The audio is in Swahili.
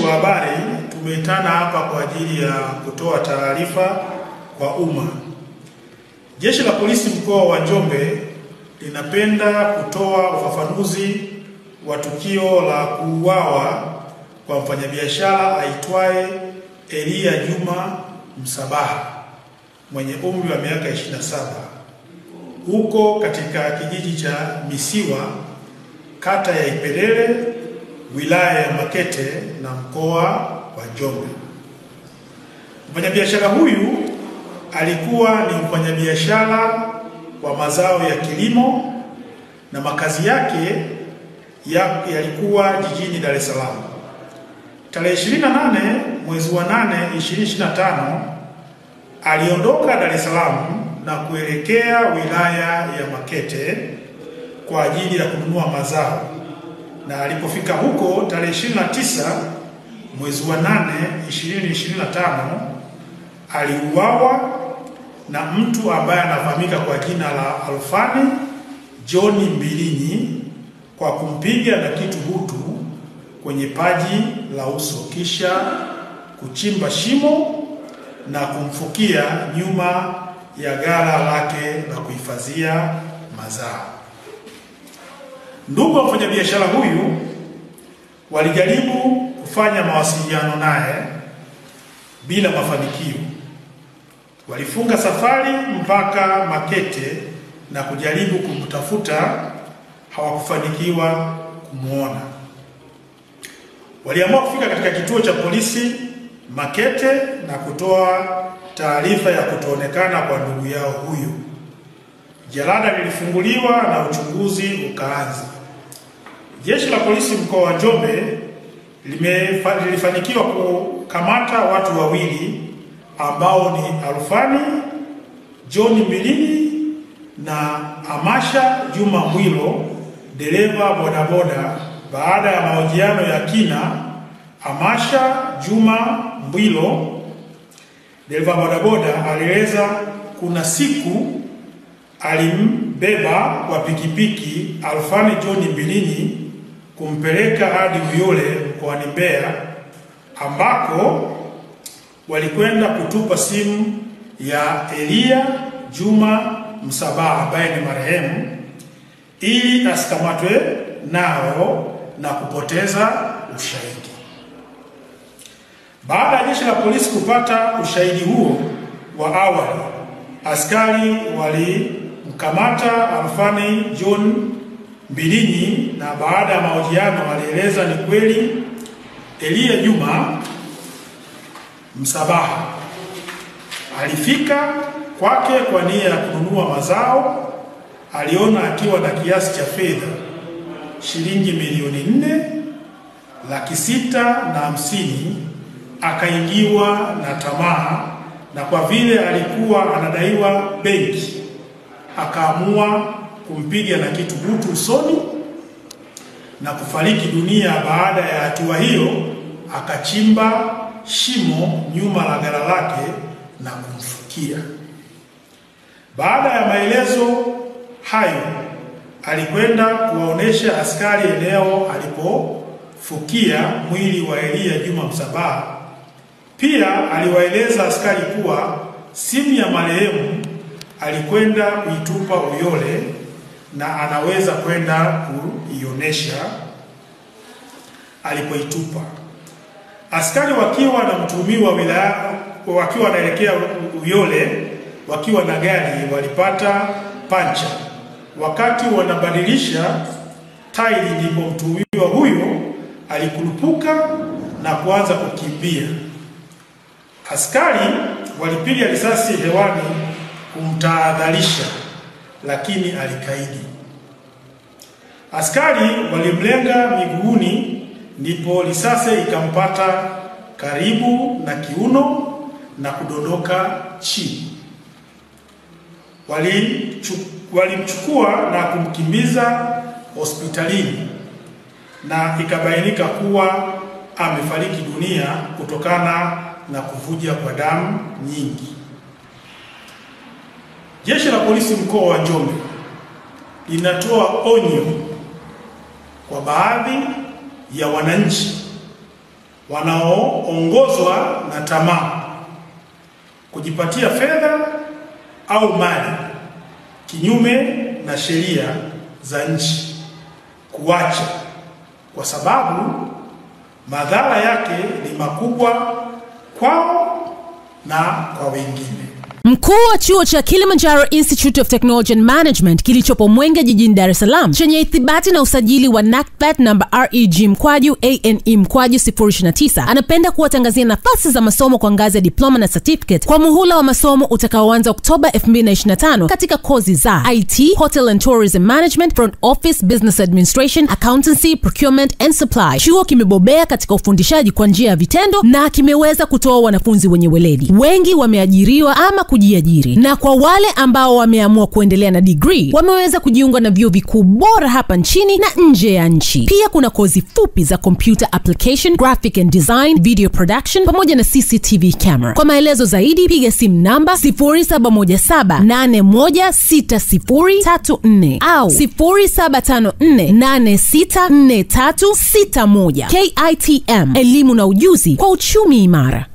wa habari, tumeitana hapa kwa ajili ya kutoa taarifa kwa umma. Jeshi la Polisi mkoa wa Njombe linapenda kutoa ufafanuzi wa tukio la kuuawa kwa mfanyabiashara aitwaye Elia Juma Msabaha mwenye umri wa miaka 27 huko katika kijiji cha Misiwa, kata ya Ipelele, wilaya ya Makete na mkoa wa Njombe. Mfanyabiashara huyu alikuwa ni mfanyabiashara wa mazao ya kilimo na makazi yake yalikuwa jijini Dar es Salaam. Tarehe 28 mwezi wa 8 2025 aliondoka Dar es Salaam na kuelekea wilaya ya Makete kwa ajili ya kununua mazao, na alipofika huko tarehe 29 mwezi wa 8 2025 aliuawa na mtu ambaye anafahamika kwa jina la Alfani John Mbilinyi kwa kumpiga na kitu butu kwenye paji la uso, kisha kuchimba shimo na kumfukia nyuma ya ghala lake la kuhifadhia mazao. Ndugu wa mfanyabiashara huyu walijaribu kufanya mawasiliano naye bila mafanikio. Walifunga safari mpaka Makete na kujaribu kumtafuta, hawakufanikiwa kumuona. Waliamua kufika katika kituo cha polisi Makete na kutoa taarifa ya kutoonekana kwa ndugu yao huyu. Jalada lilifunguliwa na uchunguzi ukaanza. Jeshi la Polisi mkoa wa Njombe lilifanikiwa kukamata watu wawili ambao ni Alfani John Mbilinyi na Amasha Juma Mwilo, dereva bodaboda. Baada ya mahojiano ya kina, Amasha Juma Mwilo, dereva bodaboda, alieleza kuna siku alimbeba kwa pikipiki Alfani John Mbilinyi kumpeleka hadi Uyole mkoani Mbeya, ambako walikwenda kutupa simu ya Elia Juma Msabaha ambaye ni marehemu, ili asikamatwe nao na kupoteza ushahidi. Baada ya jeshi la polisi kupata ushahidi huo wa awali, askari walimkamata Alfani John Mbilinyi, na baada ya mahojiano walieleza ni kweli Elia Juma Msabaha alifika kwake kwa nia ya kununua mazao. Aliona akiwa na kiasi cha fedha shilingi milioni 4,650,000, akaingiwa na tamaa, na kwa vile alikuwa anadaiwa benki akaamua kumpiga na kitu butu usoni na kufariki dunia. Baada ya hatua hiyo akachimba shimo nyuma la ghala lake na kumfukia. Baada ya maelezo hayo, alikwenda kuwaonesha askari eneo alipofukia mwili wa Elia Juma Msabaha. Pia aliwaeleza askari kuwa simu ya marehemu alikwenda kuitupa Uyole na anaweza kwenda kuionesha alipoitupa. Askari wakiwa na mtuhumiwa wakiwa wanaelekea Uyole wakiwa na gari walipata pancha. Wakati wanabadilisha tairi, ndipo mtuhumiwa huyo alikurupuka na kuanza kukimbia. Askari walipiga risasi hewani kumtahadharisha, lakini alikaidi. Askari walimlenga miguuni, ndipo risasi ikampata karibu na kiuno na kudondoka chini. Walimchukua na kumkimbiza hospitalini, na ikabainika kuwa amefariki dunia kutokana na kuvuja kwa damu nyingi. Jeshi la Polisi mkoa wa Njombe linatoa onyo kwa baadhi ya wananchi wanaoongozwa na tamaa, kujipatia fedha au mali kinyume na sheria za nchi kuacha, kwa sababu madhara yake ni makubwa kwao na kwa wengine. Mkuu wa chuo cha Kilimanjaro Institute of Technology and Management kilichopo Mwenge jijini Dar es Salaam chenye ithibati na usajili wa NACPAT namba REG/ANE/029 anapenda kuwatangazia nafasi za masomo kwa ngazi ya diploma na certificate kwa muhula wa masomo utakaoanza Oktoba 2025 katika kozi za IT, Hotel and Tourism Management, Front Office, Business Administration, Accountancy, Procurement and Supply. Chuo kimebobea katika ufundishaji kwa njia ya vitendo na kimeweza kutoa wanafunzi wenye weledi. Wengi wameajiriwa ama kujiajiri, na kwa wale ambao wameamua kuendelea na degree wameweza kujiunga na vyuo vikuu bora hapa nchini na nje ya nchi. Pia kuna kozi fupi za computer application, graphic and design, video production pamoja na CCTV camera. Kwa maelezo zaidi piga simu namba 0717816034 au 0754864361. KITM, elimu na ujuzi kwa uchumi imara.